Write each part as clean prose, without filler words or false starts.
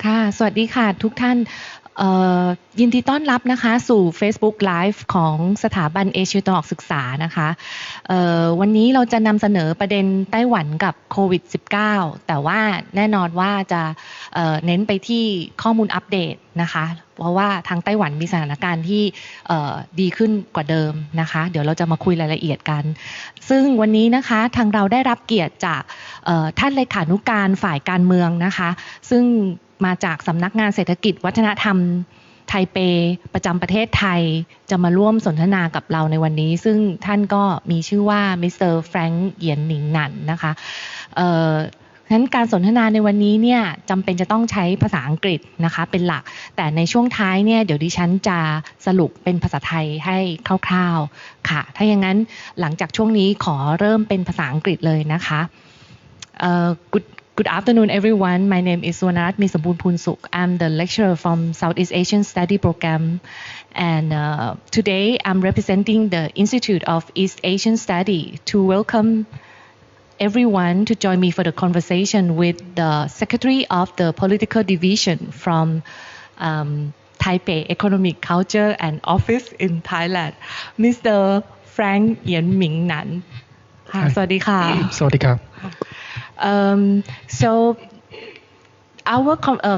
ค่ะสวัสดีค่ะทุกท่านยินดีต้อนรับนะคะสู่ Facebook Live ของสถาบันเอเชียตะวันออกศึกษานะคะวันนี้เราจะนำเสนอประเด็นไต้หวันกับโควิด -19 แต่ว่าแน่นอนว่าจะเน้นไปที่ข้อมูลอัปเดตนะคะเพราะว่าทางไต้หวันมีสถานการณ์ที่ดีขึ้นกว่าเดิมนะคะเดี๋ยวเราจะมาคุยรายละเอียดกันซึ่งวันนี้นะคะทางเราได้รับเกียรติจากท่านเลขานุการฝ่ายการเมืองนะคะซึ่งมาจากสำนักงานเศรษฐกิจวัฒนธรรมไทเปประจำประเทศไทยจะมาร่วมสนทนากับเราในวันนี้ซึ่งท่านก็มีชื่อว่ามิสเตอร์แฟรงค์เหยียนหนิงหนันนะคะฉะนั้นการสนทนาในวันนี้เนี่ยจำเป็นจะต้องใช้ภาษาอังกฤษนะคะเป็นหลักแต่ในช่วงท้ายเนี่ยเดี๋ยวดิฉันจะสรุปเป็นภาษาไทยให้คร่าวๆค่ะถ้าอย่างนั้นหลังจากช่วงนี้ขอเริ่มเป็นภาษาอังกฤษเลยนะคะ Good afternoon, everyone. My name is Wrณร Misaboon-Punsuk. I'm the lecturer from Southeast Asian Study Program, and today I'm representing the Institute of East Asian Study to welcome everyone to join me for the conversation with the Secretary of the Political Division from Taipei Economic Culture and Office in Thailand, Mr. Frank Yen Ming-Nan. สวัสดีค่ะ สวัสดีครับ So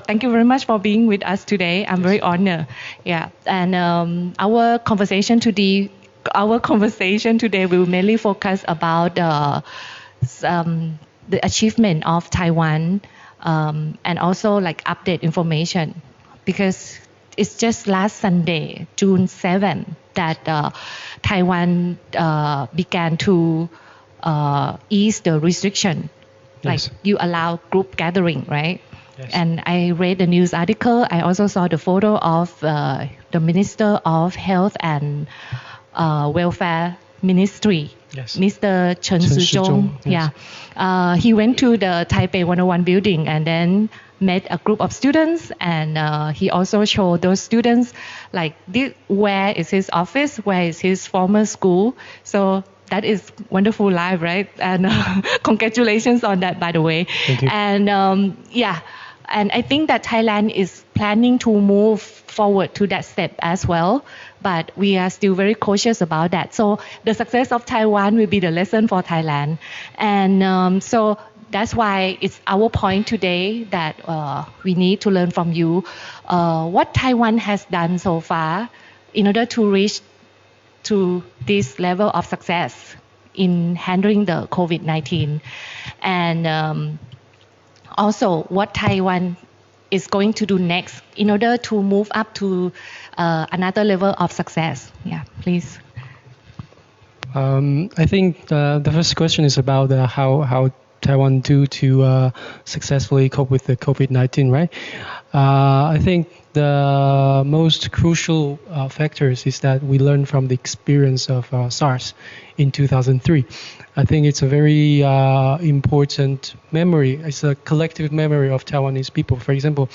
thank you very much for being with us today. I'm very honored. Yeah, and our conversation today will mainly focus about the achievement of Taiwan and also like update information because it's just last Sunday, June 7th, that Taiwan began to ease the restriction. Like you allow group gathering, right? Yes. And I read the news article. I also saw the photo of the Minister of Health and Welfare Ministry, yes. Mr. Chen Shizhong. Yes. Yeah, he went to the Taipei 101 building and then met a group of students, and he also showed those students like where is his office, where is his former school. So that is wonderful live, right? And congratulations on that, by the way. Thank you. And yeah, and I think that Thailand is planning to move forward to that step as well, but we are still very cautious about that. So the success of Taiwan will be the lesson for Thailand. And so that's why it's our point today that we need to learn from you what Taiwan has done so far in order to reach to this level of success in handling the COVID-19, and also what Taiwan is going to do next in order to move up to another level of success. Yeah, please. I think the first question is about how Taiwan do to successfully cope with the COVID-19, right? I think the most crucial factors is that we learn from the experience of SARS in 2003. I think it's a very important memory. It's a collective memory of Taiwanese people. For example,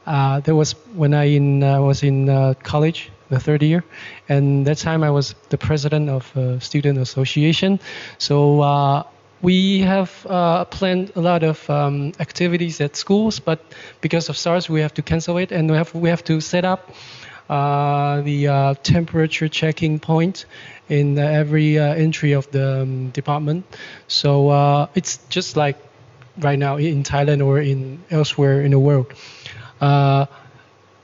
there was when I was in college, the third year, and that time I was the president of a student association. So we have planned a lot of activities at schools, but because of SARS, we have to cancel it, and we have to set up the temperature checking point in every entry of the department. So it's just like right now in Thailand or in elsewhere in the world.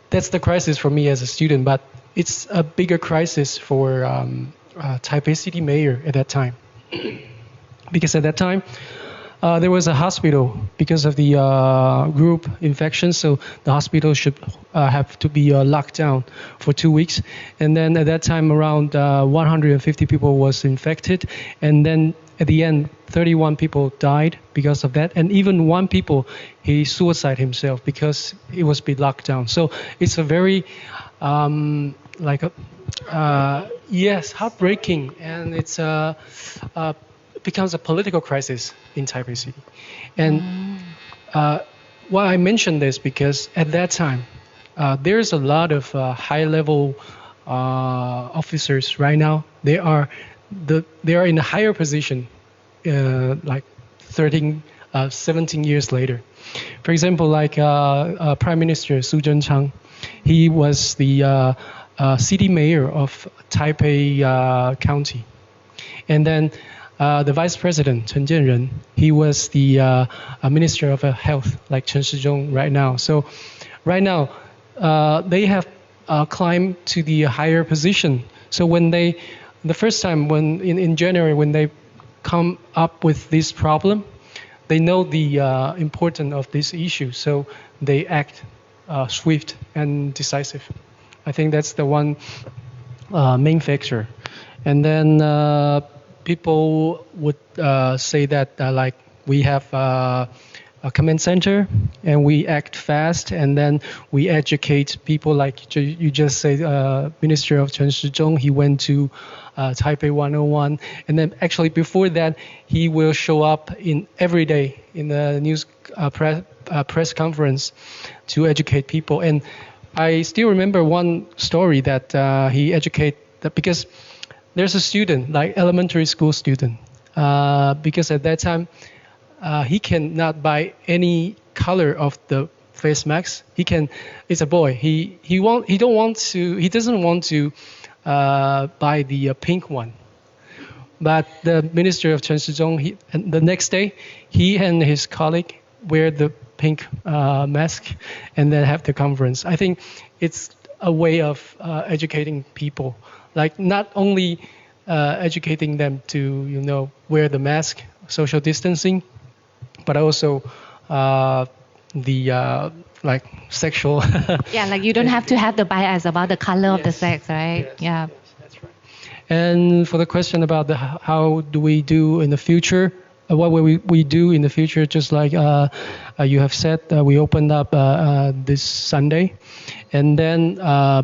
That's the crisis for me as a student, but it's a bigger crisis for Taipei City Mayor at that time. Because at that time, there was a hospital because of the group infection, so the hospital should have to be locked down for 2 weeks. And then at that time, around 150 people was infected, and then at the end, 31 people died because of that, and even one people he suicide himself because it was be locked down. So it's a very heartbreaking, and it's becomes a political crisis in Taipei City. And why I mention this because at that time there's a lot of high-level officers right now. They are in a higher position, like 13 17 years later. For example, like Prime Minister Su Zhenchang, he was the city mayor of Taipei County. And then the Vice President, Chen Jianren, he was the Minister of Health, like Chen Shizhong right now. So right now, they have climbed to the higher position. So when the first time when in January, when they come up with this problem, they know the importance of this issue. So they act swift and decisive. I think that's the one main factor. And then people would say that like we have a command center and we act fast and then we educate people like you just said, Minister of Chen Shizhong, he went to Taipei 101. And then actually before that, he will show up in every day in the news press conference to educate people. And I still remember one story that he educated, because there's a student, like elementary school student, because at that time, he cannot buy any color of the face mask. It's a boy. He doesn't want to buy the pink one. But the Minister of Chen Shizhong, the next day, he and his colleague wear the pink mask and then have the conference. I think it's a way of educating people, like not only educating them to wear the mask, social distancing, but also the like sexual. Yeah, like you don't have to have the bias about the color of the sex, right? Yes, yeah. Yes, that's right. And for the question about how do we do in the future, what will we do in the future, just like you have said, we opened up this Sunday, and then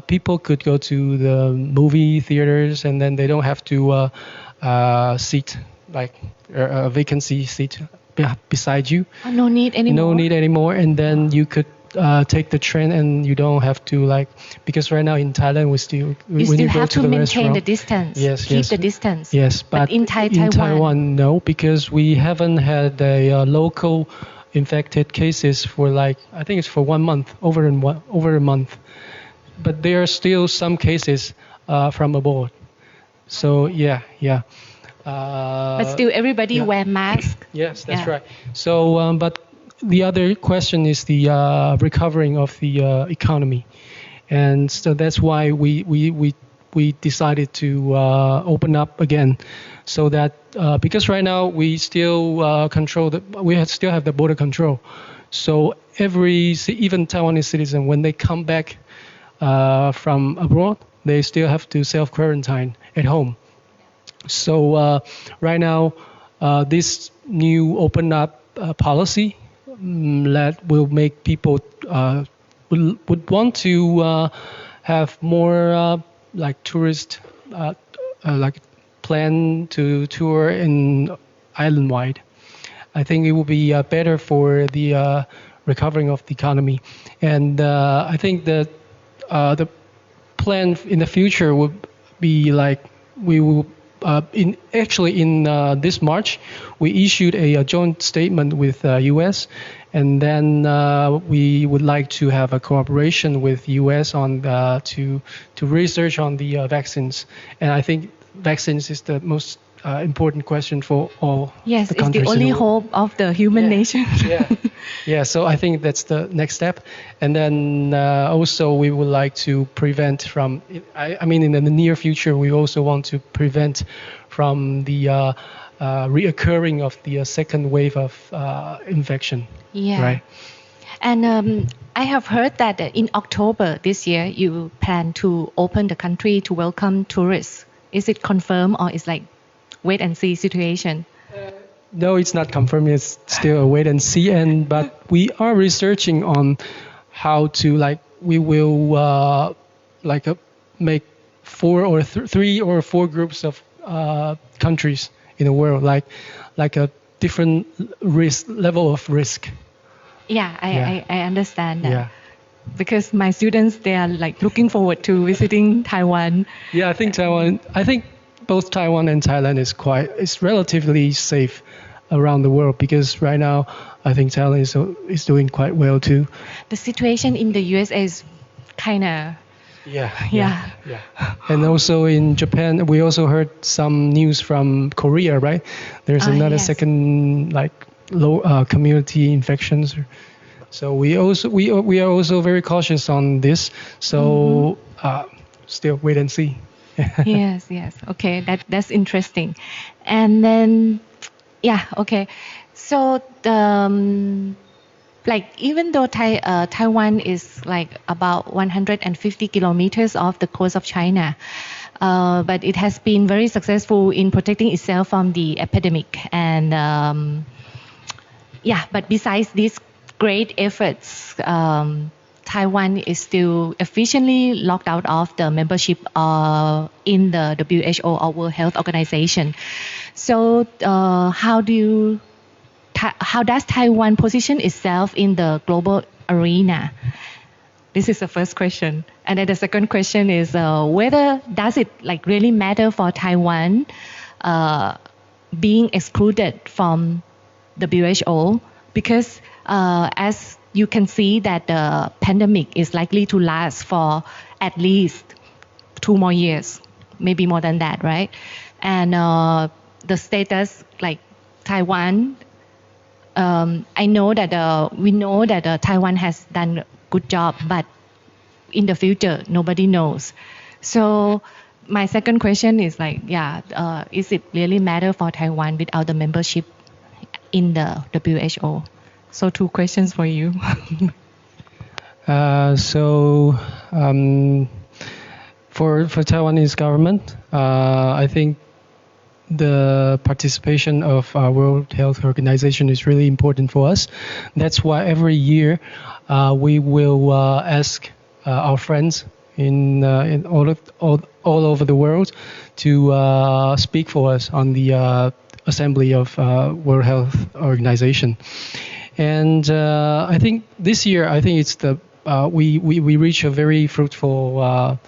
people could go to the movie theaters, and then they don't have to seat, like a vacancy seat beside you. Oh, no need anymore. No need anymore, and then you could take the train, and you don't have to because right now in Thailand we still have to maintain the distance. Yes, keep the distance. Yes, but in Taiwan no, because we haven't had a local infected cases for I think it's for 1 month, over a month, but there are still some cases from abroad. So yeah. But still, everybody wear masks. Yes, that's right. So, but the other question is the recovering of the economy, and so that's why we decided to open up again, so that because right now we still still have the border control, so even Taiwanese citizen, when they come back from abroad, they still have to self-quarantine at home. So right now, this new open up policy that will make people would want to have more like tourist like plan to tour in island wide. I think it will be better for the recovering of the economy, and I think that the plan in the future would be like we will. In this March, we issued a joint statement with U.S. and then we would like to have a cooperation with U.S. on to research on the vaccines. And I think vaccines is the most important question for all the countries. Yes, it's the only hope of the human nation. Yeah. So I think that's the next step. And then also we would like to prevent from, I mean, in the near future, we also want to prevent from the reoccurring of the second wave of infection. Yeah. Right. And I have heard that in October this year, you plan to open the country to welcome tourists. Is it confirmed, or is like wait and see situation? No, it's not confirmed. It's still a wait and see. But we are researching on how to we will make 3 or 4 groups of countries in the world, like a different level of risk. Yeah, I understand that. Yeah. Because my students, they are looking forward to visiting Taiwan. Yeah, I think both Taiwan and Thailand is relatively safe. around the world, because right now I think Thailand is doing quite well too. The situation in the USA is kind of Yeah. And also in Japan, we also heard some news from Korea, right? There's another yes. second like low community infections. So we are also very cautious on this. So still wait and see. yes. Okay, that's interesting. And then okay. So the like even though Taiwan is like about 150 kilometers off the coast of China, but it has been very successful in protecting itself from the epidemic. And but besides these great efforts, Taiwan is still efficiently locked out of the membership in the WHO or World Health Organization. So how does Taiwan position itself in the global arena? This is the first question. And then the second question is whether does it like really matter for Taiwan being excluded from WHO? Because as you can see that the pandemic is likely to last for at least 2 more years, maybe more than that, right? And the status like Taiwan, I know that we know that Taiwan has done a good job, but in the future nobody knows. So my second question is like, is it really matter for Taiwan without the membership in the WHO? So 2 questions for you. For Taiwanese government, I think the participation of our World Health Organization is really important for us. That's why every year we will ask our friends in all over the world to speak for us on the assembly of World Health Organization. And I think this year, I think it's we reach a very fruitful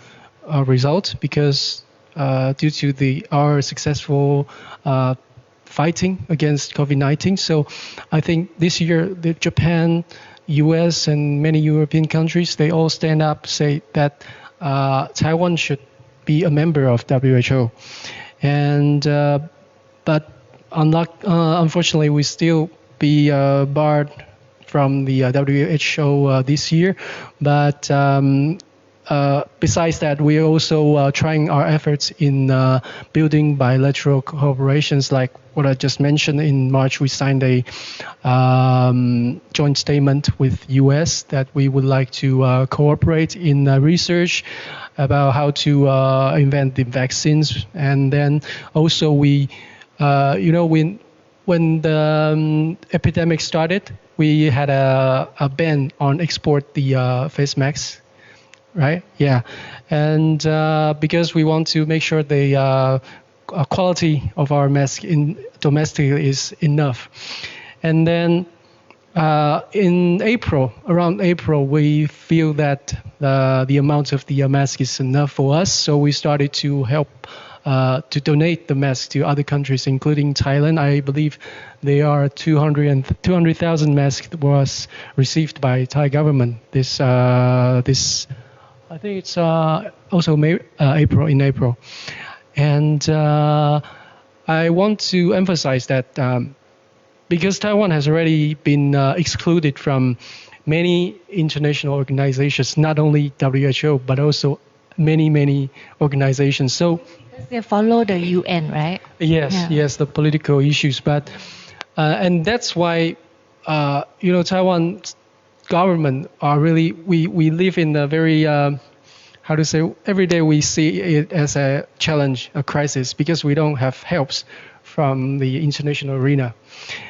result, because due to our successful fighting against COVID-19. So I think this year, Japan, US, and many European countries, they all stand up, say that Taiwan should be a member of WHO. And but unfortunately, we still be barred from the WHO this year. But besides that, we are also trying our efforts in building bilateral cooperations, like what I just mentioned. In March, we signed a joint statement with US that we would like to cooperate in research about how to invent the vaccines. And then also when the epidemic started, we had a ban on export the face masks. Right? Yeah. And because we want to make sure the quality of our mask domestically is enough. And then in around April, we feel that the amount of the mask is enough for us. So we started to help to donate the masks to other countries, including Thailand. I believe there are 200,000 masks was received by Thai government this I think it's also in April. And I want to emphasize that because Taiwan has already been excluded from many international organizations, not only WHO, but also many organizations. So they follow the UN, right? Yes, the political issues. But and that's why Taiwan government are really, we live in a very every day we see it as a challenge, a crisis, because we don't have helps from the international arena.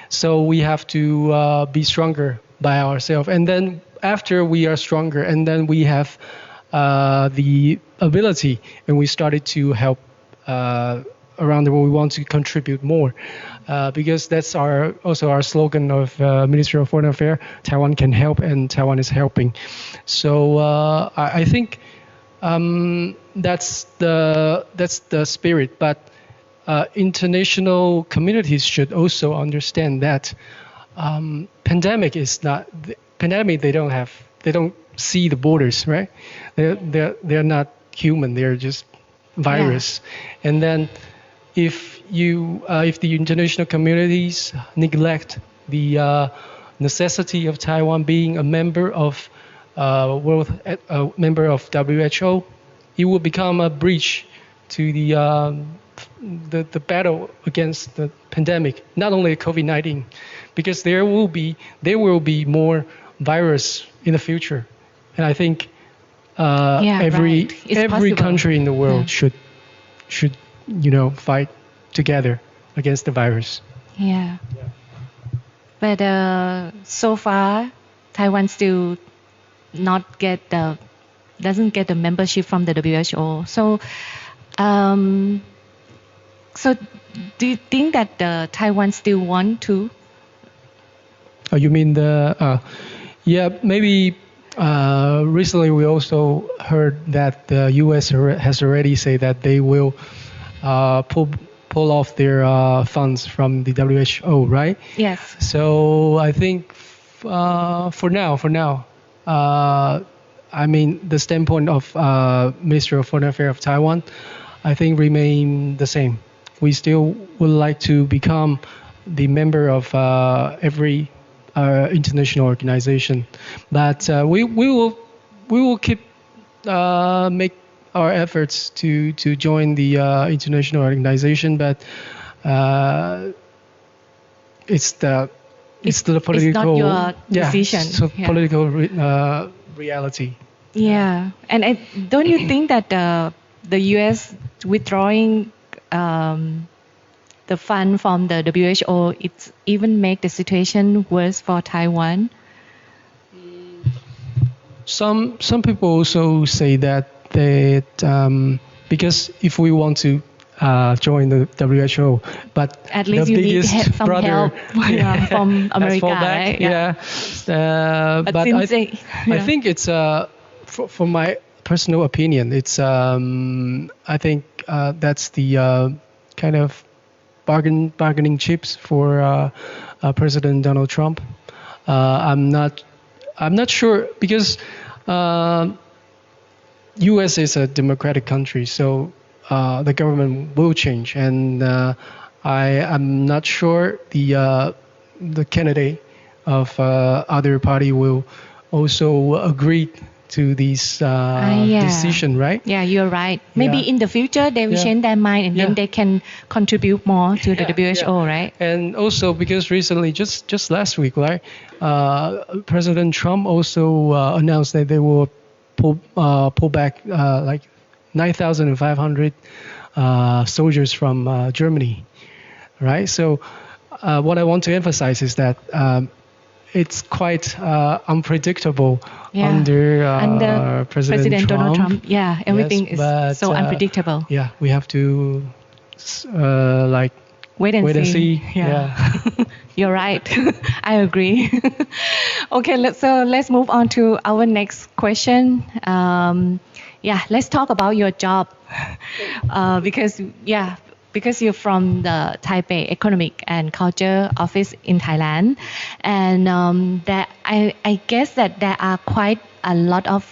So we have to be stronger by ourselves. And then after we are stronger, and then we have the ability, and we started to help around the world, we want to contribute more. Because that's also our slogan of Ministry of Foreign Affairs, Taiwan can help, and Taiwan is helping. So I think that's the spirit. But international communities should also understand that pandemic is not pandemic. They don't see the borders, right? They're not human. They're just virus. Yeah. And then if the international communities neglect the necessity of Taiwan being a member of member of WHO, it will become a breach to the battle against the pandemic, not only COVID-19, because there will be more virus in the future, and I think every country in the world should fight together against the virus. Yeah. But so far, Taiwan still doesn't get the membership from the WHO. So do you think that Taiwan still want to? Oh, you mean maybe recently we also heard that the U.S. has already said that they will pull off their funds from the WHO, right? Yes. So I think for now, I mean the standpoint of Minister of Foreign Affairs of Taiwan, I think remain the same. We still would like to become the member of every international organization, but we will keep make our efforts to join the international organization, but it's the political. It's not your decision. So political reality. Yeah, and don't you think that the U.S. withdrawing the fund from the WHO, it's even make the situation worse for Taiwan? Some people also say that because if we want to join the WHO, but at least the you biggest need some brother, help from America, right? Yeah. But I think it's for my personal opinion, it's I think that's the kind of bargaining chips for President Donald Trump. I'm not sure because U.S. is a democratic country, so the government will change, and I'm not sure the candidate of other party will also agree to this decision, right? Yeah, you're right. Maybe in the future they will change their mind, and then they can contribute more to the WHO, right? And also because recently, just last week, right, President Trump also announced that they will pull back like 9,500 soldiers from Germany, right? So what I want to emphasize is that it's quite unpredictable under President Donald Trump. Yeah, everything is so unpredictable. Yeah, we have to wait and see. Yeah. You're right. I agree. Okay, let's move on to our next question. Let's talk about your job because you're from the Taipei Economic and Culture Office in Thailand, and I guess that there are quite a lot of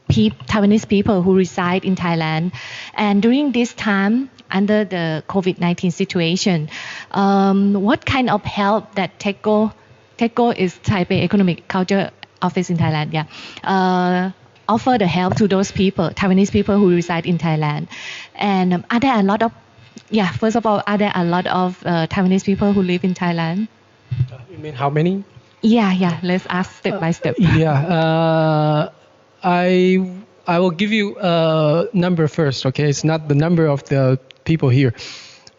Taiwanese people who reside in Thailand, and during this time under the COVID-19 situation, what kind of help that TECO is Taipei Economic Culture Office in Thailand, offer the help to those people, Taiwanese people who reside in Thailand, and are there a lot of first of all, are there a lot of Taiwanese people who live in Thailand? You mean how many? Yeah. Let's ask step by step. I will give you a number first, okay? It's not the number of the people here.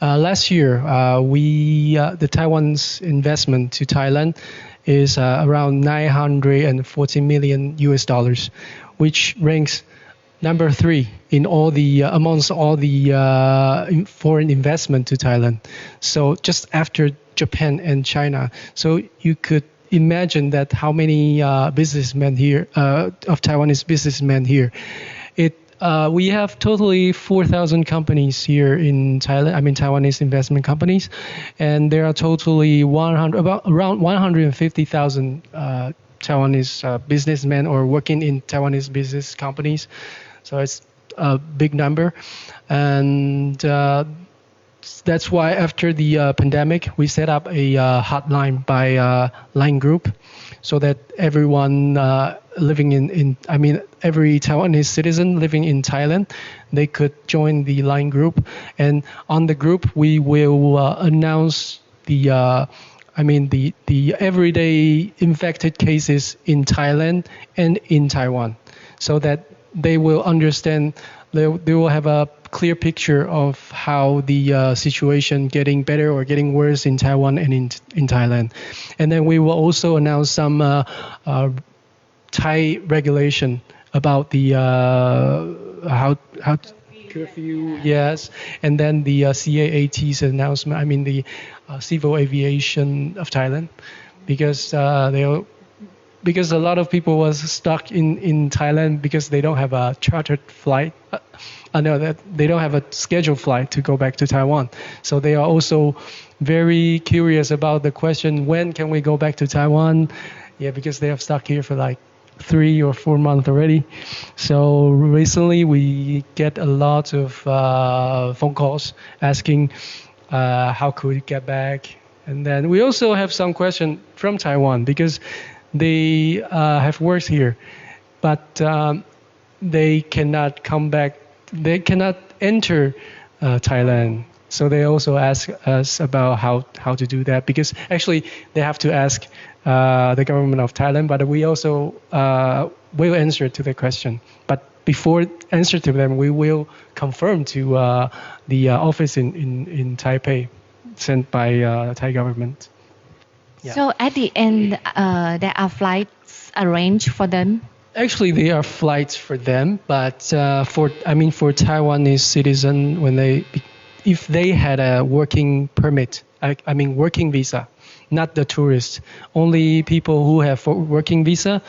Last year, the Taiwan's investment to Thailand is around $940 million, which ranks number 3 in all the amongst all the foreign investment to Thailand. So just after Japan and China. So you could imagine that how many businessmen here of Taiwanese businessmen here. We have totally 4,000 companies here in Thailand. I mean, Taiwanese investment companies, and there are totally around 150,000 Taiwanese businessmen or working in Taiwanese business companies. So it's a big number, and that's why after the pandemic, we set up a hotline by line group, so that everyone living every Taiwanese citizen living in Thailand, they could join the line group, and on the group we will announce the everyday infected cases in Thailand and in Taiwan, so that they will understand. They will have a clear picture of how the situation getting better or getting worse in Taiwan and in Thailand. And then we will also announce some Thai regulation about the how curfew, yes, and then the CAAT's announcement. I mean the Civil Aviation of Thailand, because because a lot of people was stuck in Thailand because they don't have a chartered flight. That they don't have a scheduled flight to go back to Taiwan. So they are also very curious about the question, when can we go back to Taiwan? Yeah, because they have stuck here for like 3 or 4 months already. So recently we get a lot of phone calls asking how could we get back. And then we also have some question from Taiwan because they have worked here, but they cannot come back. They cannot enter Thailand. So they also ask us about how to do that, because actually they have to ask the government of Thailand, but we also will answer to the question. But before answer to them, we will confirm to the office in Taipei sent by Thai government. Yeah. So at the end, there are flights arranged for them? Actually, there are flights for them, but for Taiwanese citizen, if they had a working permit, working visa, not the tourists, only people who have working visa,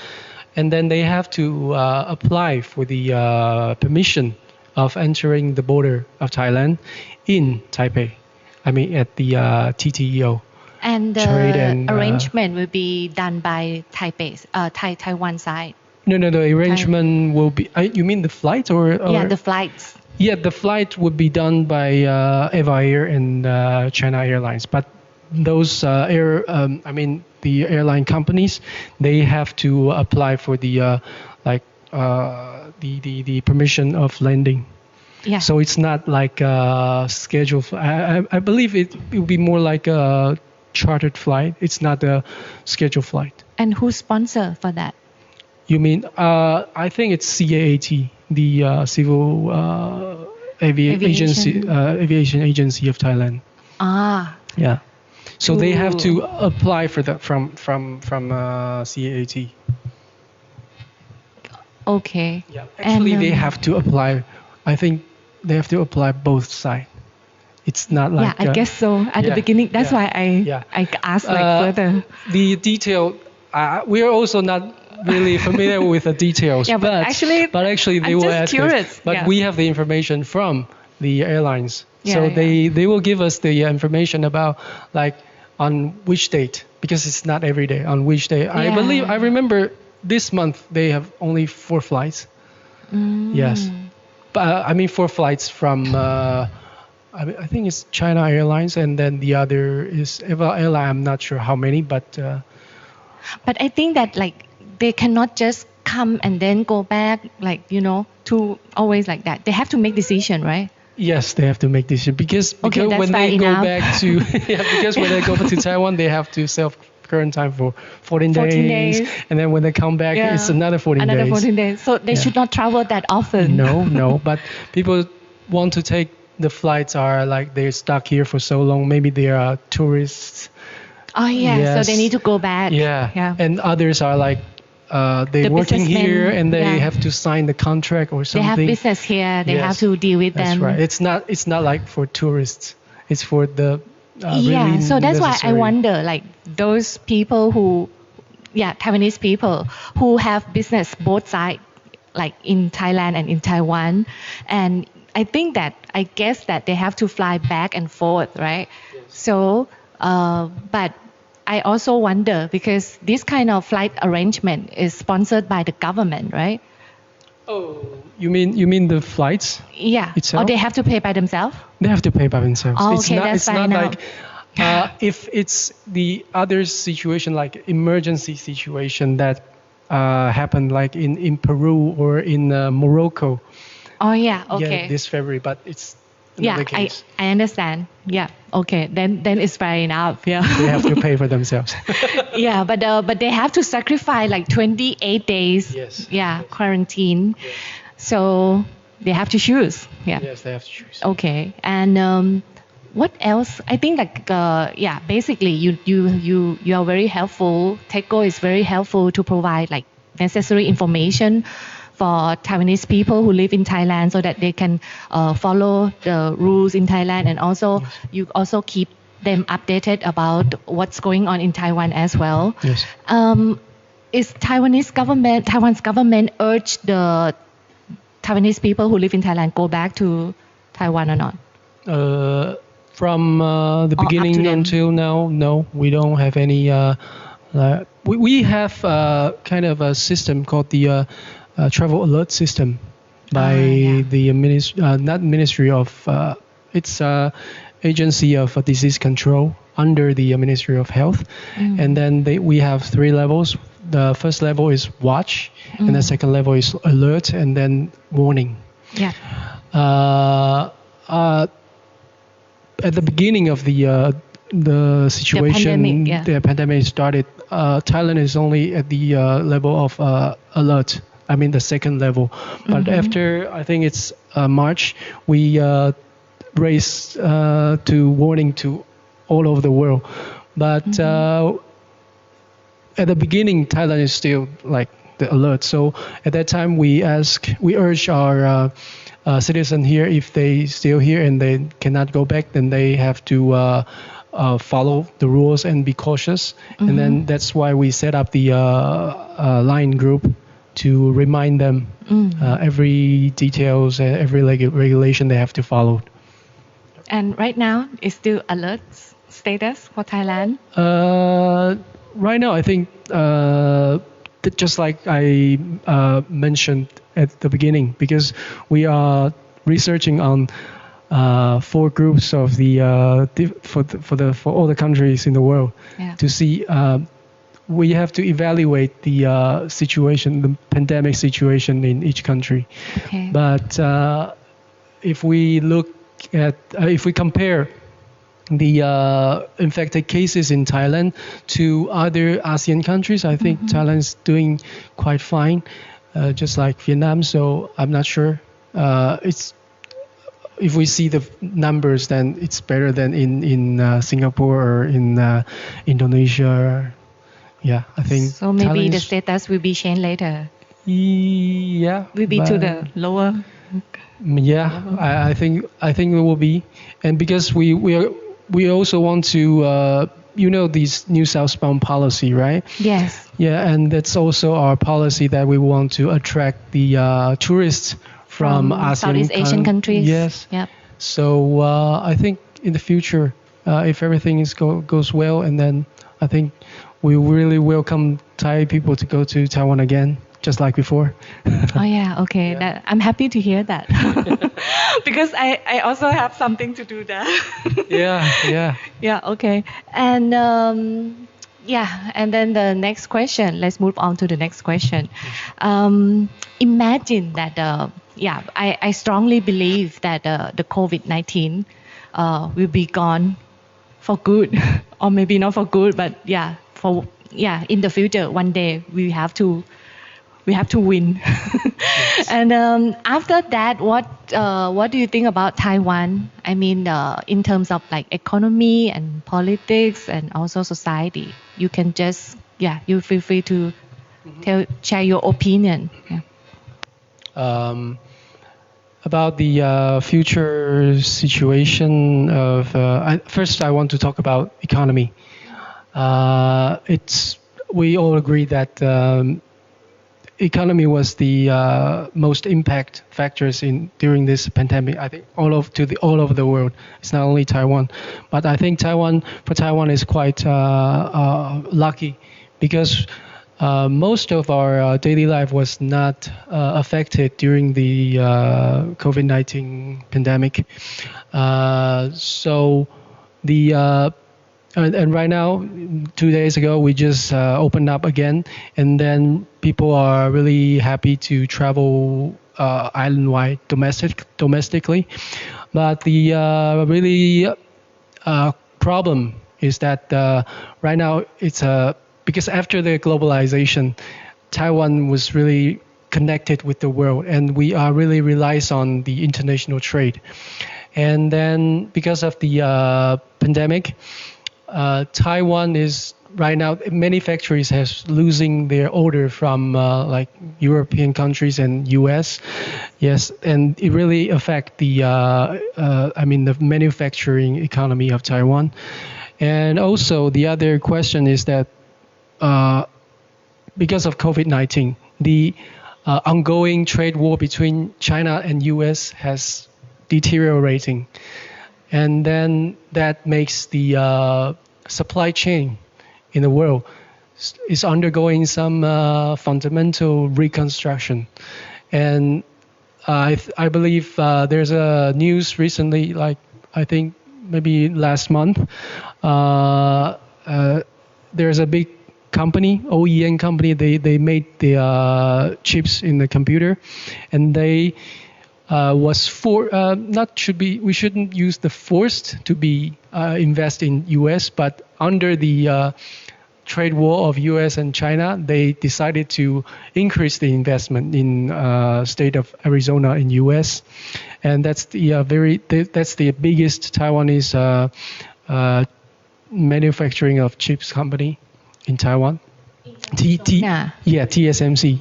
and then they have to apply for the permission of entering the border of Thailand in Taipei. At the TTEO. And the arrangement will be done by Taiwan side. No, the arrangement will be. You mean the flight or? Yeah, the flights. Yeah, the flight would be done by Eva Air and China Airlines. But those the airline companies, they have to apply for the the permission of landing. Yeah. So it's not like a scheduled. I believe it will be more like a chartered flight. It's not a scheduled flight. And who sponsor for that? You mean? I think it's CAAT, the Civil Aviation Agency of Thailand. Ah. Yeah. So they have to apply for that from CAAT. Okay. Yeah. Actually, they have to apply. I think they have to apply both sides. It's not like. Yeah, I guess so. At the beginning, that's why I asked further. The detail. We are also not really familiar with the details. Yeah, but actually they will ask us. But we have the information from the airlines. So they will give us the information about on which date, because it's not every day, on which day. Yeah. I remember this month they have only 4 flights. Yes. But 4 flights from I think it's China Airlines, and then the other is Eva Airline. I'm not sure how many, but I think that they cannot just come and then go back, to always like that. They have to make decision, right? Yes, they have to make decision because when they go back to when they go to Taiwan, they have to self-quarantine for 14 days, and then when they come back, it's another 14 days. So they should not travel that often. No, but people want to take the flights are they're stuck here for so long. Maybe they are tourists. Oh yeah, yes. So they need to go back. Yeah. And others are they're working here and they have to sign the contract or something. They have business here. They have to deal with them. That's right. It's not like for tourists. It's for the really so that's why I wonder those people who Taiwanese people who have business both sides like in Thailand and in Taiwan, and I guess that they have to fly back and forth, right? So, but I also wonder because this kind of flight arrangement is sponsored by the government, right? Oh, you mean the flights? Yeah. Itself? Or they have to pay by themselves? They have to pay by themselves. Oh, It's okay, not, that's it's not fine now. like if it's the other situation, like emergency situation that happened like in Peru or in Morocco. Oh yeah, okay. Yeah, this February, but it's Yeah, another case. I understand. Yeah, okay. Then it's fair enough. Yeah. They have to pay for themselves. Yeah, but they have to sacrifice like 28 days. Yes. Yeah, quarantine. Yes. So they have to choose. Yeah. Yes, they have to choose. Okay. And what else? I think like basically you are very helpful. TECO is very helpful to provide like necessary information for Taiwanese people who live in Thailand so that they can follow the rules in Thailand, and also you also keep them updated about what's going on in Taiwan as well. Yes. Is Taiwan's government urge the Taiwanese people who live in Thailand go back to Taiwan or not? From the Or up to beginning them? until now, no, we don't have any. We have kind of a system called the travel alert system by the not Ministry of it's Agency of Disease Control under the Ministry of Health, and then we have 3 levels. The first level is watch, and the second level is alert, and then warning. Yeah. At the beginning of the situation, the pandemic started. Thailand is only at the level of alert. I mean the second level, but after I think it's March, we raised to warning to all over the world. But at the beginning, Thailand is still like the alert. So at that time, we urge our citizens here, if they still here and they cannot go back, then they have to follow the rules and be cautious. And then that's why we set up the line group to remind them every details, every regulation they have to follow. And right now, it's still alert status for Thailand? Right now, I think just like I mentioned at the beginning, because we are researching on 4 groups of for all the countries in the world to see. We have to evaluate the situation, the pandemic situation in each country. Okay. But if we look at, if we compare the infected cases in Thailand to other ASEAN countries, I think Thailand is doing quite fine, just like Vietnam. So I'm not sure. If we see the numbers, then it's better than in Singapore or in Indonesia. Yeah, I think. So maybe Thailand the status will be changed later. Yeah. Will be to the lower. Yeah, I think it will be, and because we also want to this new southbound policy, right? Yes. Yeah, and that's also our policy that we want to attract the tourists from ASEAN Southeast Asian countries. Yes. Yep. So I think in the future, if everything goes well, and then I think we really welcome Thai people to go to Taiwan again, just like before. Oh yeah, okay. Yeah. I'm happy to hear that because I also have something to do there. Yeah. Yeah. Okay. And and then the next question. Let's move on to the next question. Imagine that. I strongly believe that the COVID-19 will be gone for good, or maybe not for good, but in the future, one day we have to win. Yes. And after that, what do you think about Taiwan? I mean, in terms of like economy and politics and also society, you can just you feel free to share your opinion. Yeah. About the future situation of first, I want to talk about economy. We all agree that economy was the most impact factors during this pandemic. I think all over the world. It's not only Taiwan, but I think Taiwan is quite lucky because most of our daily life was not affected during the COVID-19 pandemic. So the and right now, 2 days ago, we just opened up again, and then people are really happy to travel island-wide domestically. But the really problem is that right now it's because after the globalization, Taiwan was really connected with the world, and we are really relies on the international trade. And then because of the pandemic, Taiwan is right now many factories has losing their order from like European countries and US. Yes, and it really affect the the manufacturing economy of Taiwan. And also the other question is that because of COVID-19, the ongoing trade war between China and US has deteriorating. And then that makes the supply chain in the world is undergoing some fundamental reconstruction. And I believe there's a news recently, like I think maybe last month, there's a big company, OEM company, they made the chips in the computer, and they we shouldn't use the forced to be invest in US, but under the trade war of US and China, they decided to increase the investment in state of Arizona in US, and that's the biggest Taiwanese manufacturing of chips company in Taiwan. TSMC.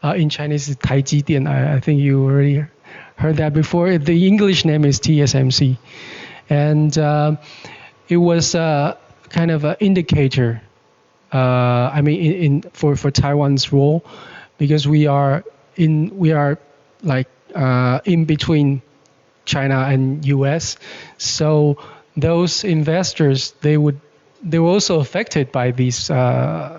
In Chinese, it's Taijidian. I think you already heard that before. The English name is TSMC. And it was kind of an indicator, for Taiwan's role, because we are in between China and US. So those investors, they were also affected by this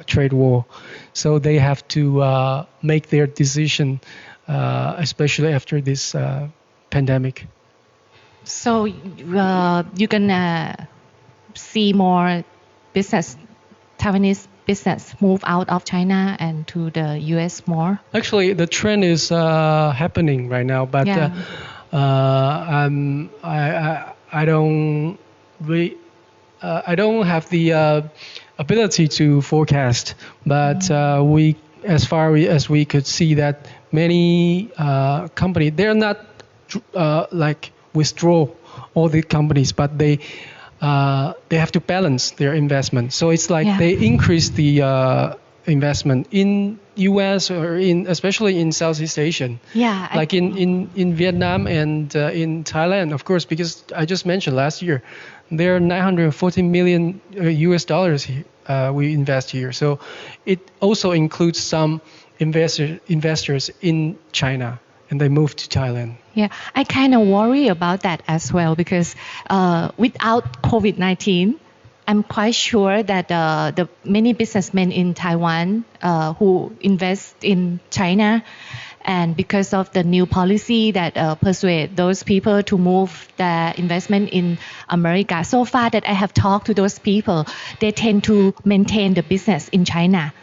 trade war. So they have to make their decision, especially after this pandemic. So you can see more Taiwanese business move out of China and to the US more? Actually, the trend is happening right now, but Yeah. I don't have the ability to forecast, but as far as we could see that many companies, they're not like withdraw all the companies, but they have to balance their investment. So it's like they increase the investment in US or especially in Southeast Asia. Yeah. Like in Vietnam and in Thailand, of course, because I just mentioned last year, there are $940 million US dollars we invest here. So it also includes some investors in China, and they moved to Thailand. Yeah, I kind of worry about that as well because without COVID-19, I'm quite sure that the many businessmen in Taiwan who invest in China, and because of the new policy that persuade those people to move their investment in America, so far that I have talked to those people, they tend to maintain the business in China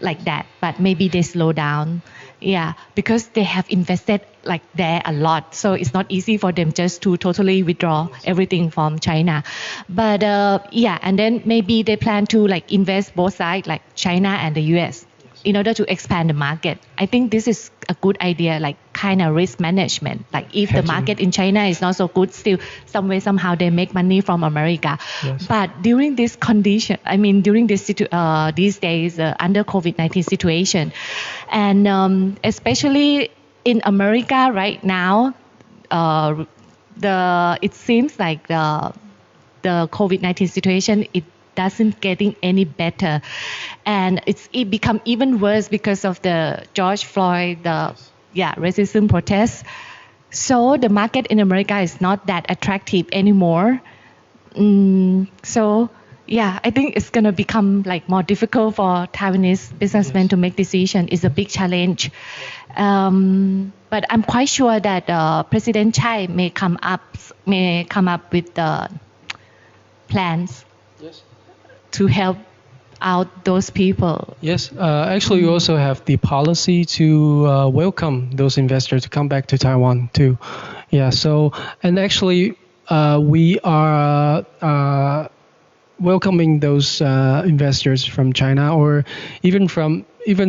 like that, but maybe they slow down. Yeah, because they have invested like there a lot, so it's not easy for them just to totally withdraw everything from China. But and then maybe they plan to like invest both sides, like China and the US, in order to expand the market. I think this is a good idea, like kind of risk management. Like if the market in China is not so good, still some way somehow they make money from America. Yes. But during this condition, during this these days under COVID-19 situation, and especially in America right now, it seems like the COVID-19 situation, it doesn't getting any better, and it become even worse because of the George Floyd racism protests. So the market in America is not that attractive anymore. So yeah, I think it's gonna become like more difficult for Taiwanese businessmen to make decision. It's a big challenge. But I'm quite sure that President Chai may come up with plans to help out those people. Yes, actually, we also have the policy to welcome those investors to come back to Taiwan too. Yeah. So, and actually, we are welcoming those investors from China, or even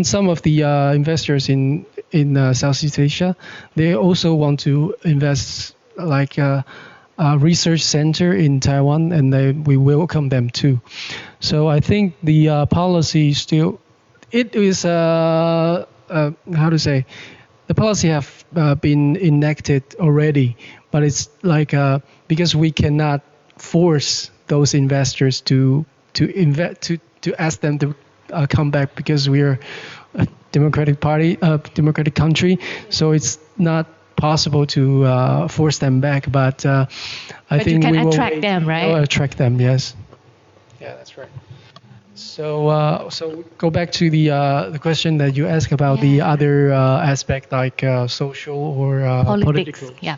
some of the investors in Southeast Asia. They also want to invest like a research center in Taiwan, and we welcome them too. So I think the policy still, it is how to say, the policy have been enacted already, but it's like because we cannot force those investors to ask them to come back, because we are a democratic country, so it's not possible to force them back. But I think you can we attract them, right? will attract them. Yes. Yeah, that's right. So go back to the question that you asked about the other aspect, like social or politics. political. Yeah.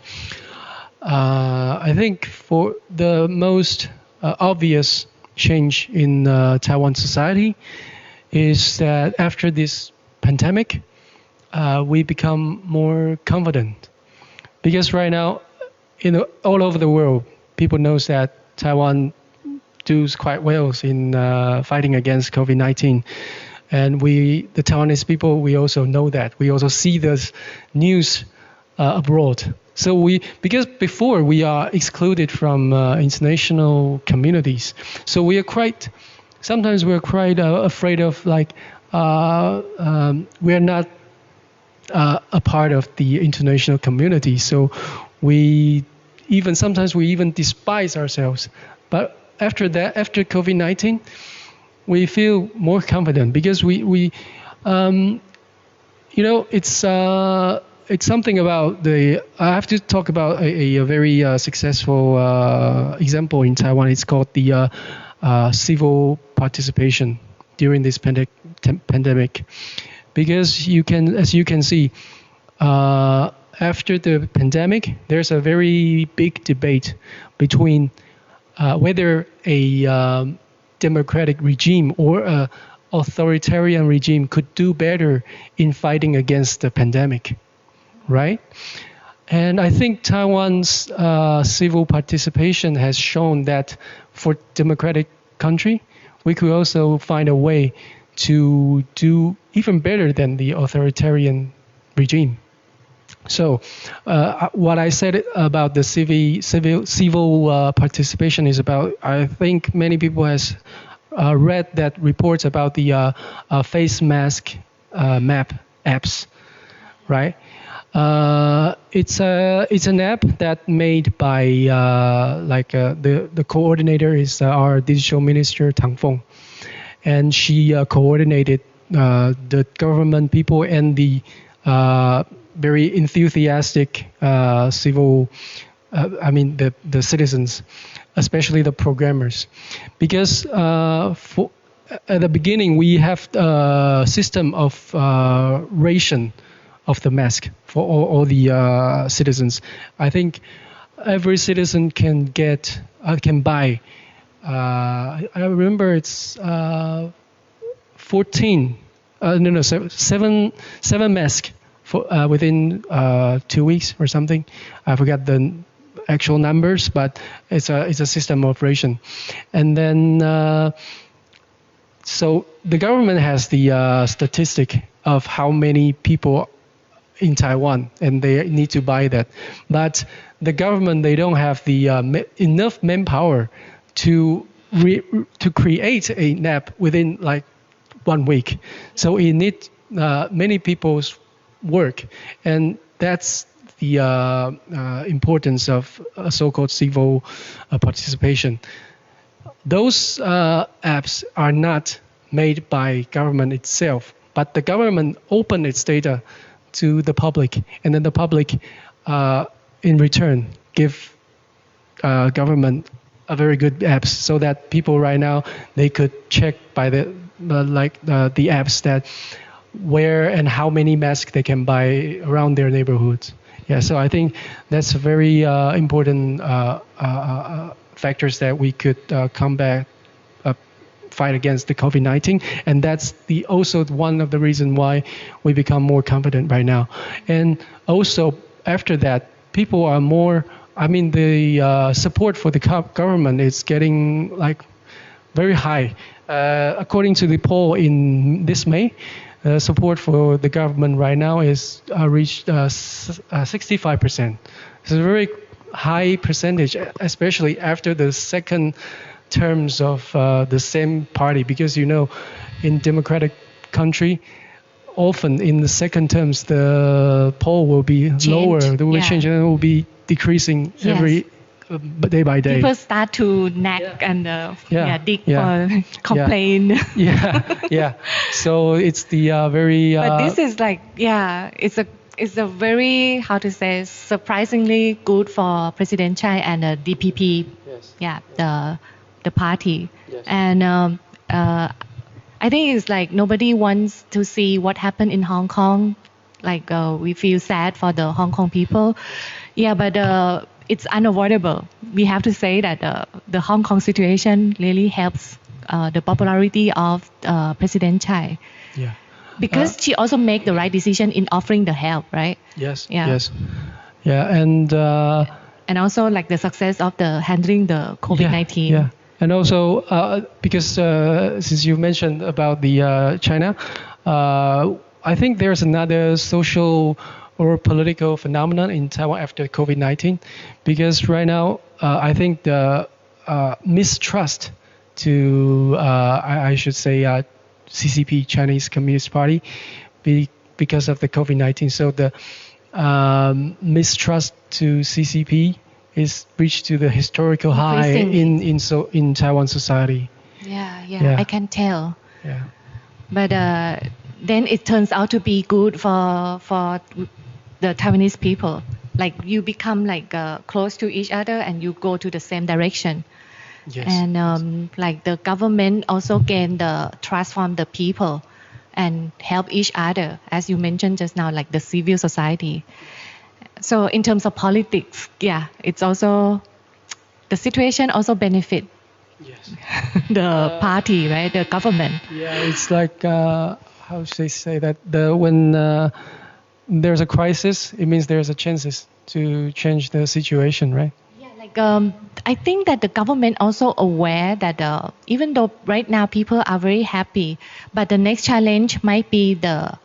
I think for the most obvious change in Taiwan society is that after this pandemic, we become more confident, because right now, all over the world, people knows that Taiwan does quite well in fighting against COVID-19, and the Taiwanese people, we also know that. We also see this news abroad. So because before we are excluded from international communities, so sometimes we're quite afraid of, like, we're not a part of the international community. So sometimes we even despise ourselves. But after COVID-19, we feel more confident, because it's something about I have to talk about a very successful example in Taiwan. It's called the civil participation during this pandemic. Because as you can see, after the pandemic, there's a very big debate between whether a democratic regime or an authoritarian regime could do better in fighting against the pandemic. Right? And I think Taiwan's civil participation has shown that for democratic country, we could also find a way to do even better than the authoritarian regime. So what I said about the civil participation is about, I think many people has read that reports about the face mask map apps, right? It's an app that made by the coordinator is our digital minister Tang Feng, and she coordinated the government people and the very enthusiastic the citizens, especially the programmers, because at the beginning we have a system of ration of the mask for all the citizens. I think every citizen can buy. I remember it's 7 masks for within 2 weeks or something. I forgot the actual numbers, but it's a system of ration. And then so the government has the statistic of how many people in Taiwan, and they need to buy that. But the government, they don't have the enough manpower to create a app within like 1 week. So it needs many people's work, and that's the importance of so-called civil participation. those apps are not made by government itself, but the government open its data to the public, and then the public in return give government a very good apps, so that people right now they could check by the apps that where and how many masks they can buy around their neighborhoods. Yeah, so I think that's a very important factors that we could combat, fight against the COVID-19, and that's also one of the reasons why we become more confident right now. And also after that, people are more. I mean, the support for the government is getting very high. According to the poll in this May, support for the government right now is reached 65%. It's a very high percentage, especially after the second terms of the same party, because in democratic country, often in the second terms the poll will be lower. They will change, and it will be decreasing every day by day. People start to nag and dig or complain. Yeah. So it's the very. But this is it's a very, how to say, surprisingly good for President Chai and the DPP. Yes. Yeah, the party. Yes. And I think it's nobody wants to see what happened in Hong Kong. We feel sad for the Hong Kong people. Yeah, but it's unavoidable. We have to say that the Hong Kong situation really helps the popularity of President Chai. Yeah. Because she also make the right decision in offering the help, right? Yes. Yeah. Yes. Yeah, and also the success of the handling the COVID-19. Yeah. And also because since you mentioned about the China, I think there's another social or political phenomenon in Taiwan after COVID-19, because right now I think the mistrust to I should say CCP, Chinese Communist Party, because of the COVID-19. So the mistrust to CCP is reached to the historical high in Taiwan society. Yeah, I can tell. Yeah. But then it turns out to be good for the Taiwanese people. You become close to each other and you go to the same direction. Yes. And the government also gain the trust from the people and help each other, as you mentioned just now, the civil society. So in terms of politics, it's also, the situation also benefit the party, right? The government. Yeah, it's how should I say that? When there's a crisis, it means there's a chances to change the situation, right? Yeah, I think that the government also aware that even though right now people are very happy, but the next challenge might be the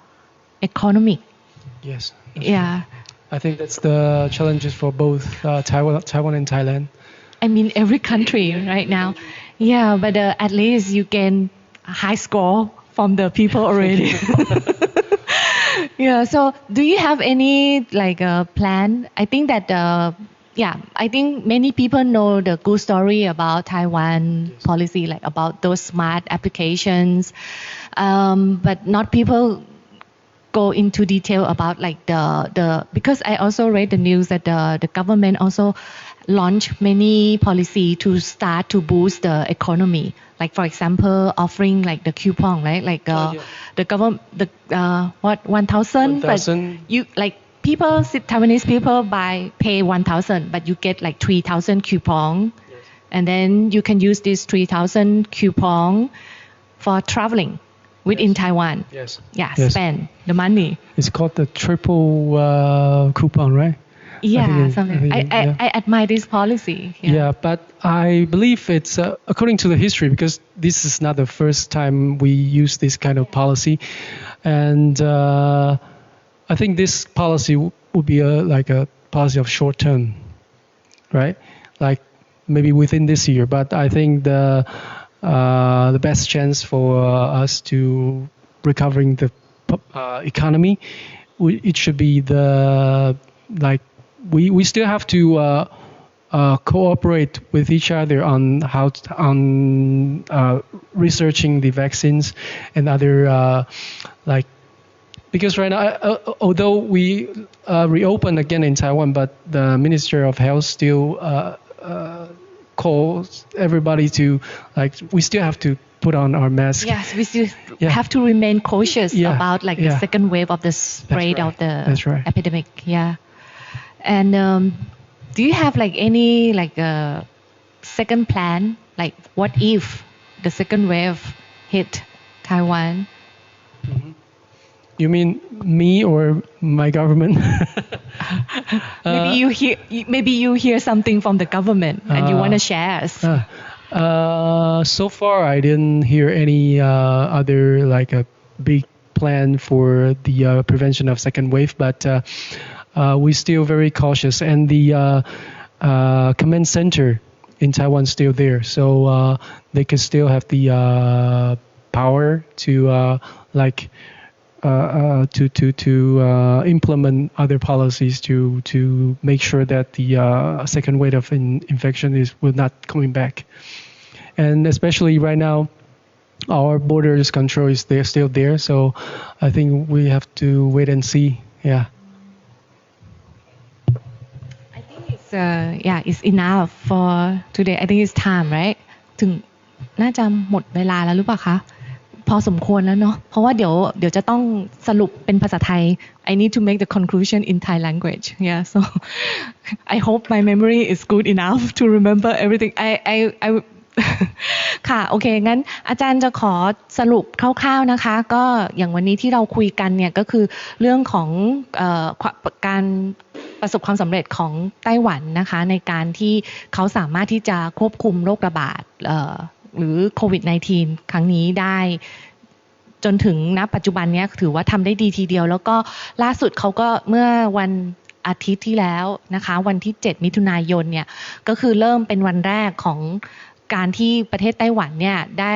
economy. Yes. Yeah. Right. I think that's the challenges for both Taiwan and Thailand. I mean, every country right now. Yeah, but at least you gain a high score from the people already. Yeah. So, do you have any plan? I think that I think many people know the good story about Taiwan policy, about those smart applications, but not people go into detail about the because I also read the news that the government also launched many policy to start to boost the economy. For example, offering the coupon, right? The government, 1,000, but you people, Taiwanese people pay 1,000, but you get 3,000 coupon, and then you can use this 3,000 coupon for traveling within Taiwan. Yes. Yeah, spend the money. It's called the triple coupon, right? Yeah, something. I admire this policy. Yeah, but I believe it's according to the history, because this is not the first time we use this kind of policy, and I think this policy would be a policy of short term, right? Maybe within this year. But I think the best chance for us to recovering the economy, it should be we still have to cooperate with each other on researching the vaccines and other like because right now although we reopen again in Taiwan, but the Minister of Health still calls everybody to like we still have to put on our mask. Yes, we still have to remain cautious about like the second wave of the spread of the epidemic. Yeah. And do you have like any like second plan? Like what if the second wave hit Taiwan? Mm-hmm. You mean me or my government? Maybe you hear something from the government and you want to share us. So far, I didn't hear any other like a big plan for the prevention of second wave, but we're still very cautious. And the command center in Taiwan is still there, so they can still have the power to like. To implement other policies to make sure that the second wave of infection will not coming back, and especially right now, our borders control is still there. So I think we have to wait and see. Yeah. I think it's enough for today. I think it's time, right? ถึงน่าจะหมดเวลาแล้วหรือเปล่าคะพอสมควรแล้วเนาะเพราะว่าเดี๋ยวจะต้องสรุปเป็นภาษาไทย I need to make the conclusion in Thai language. Yeah, so I hope my memory is good enough to remember everything. I ค่ะโอเคงั้นอาจารย์จะขอสรุปคร่าวๆนะคะก็อย่างวันนี้ที่เราคุยกันเนี่ยก็คือเรื่องของการประสบความสำเร็จของไต้หวันนะคะในการที่เขาสามารถที่จะควบคุมโรคระบาดหรือโควิด -19 ครั้งนี้ได้จนถึงณปัจจุบันนี้ถือว่าทำได้ดีทีเดียวแล้วก็ล่าสุดเขาก็เมื่อวันอาทิตย์ที่แล้วนะคะวันที่7มิถุนายนเนี่ยก็คือเริ่มเป็นวันแรกของการที่ประเทศไต้หวันเนี่ยได้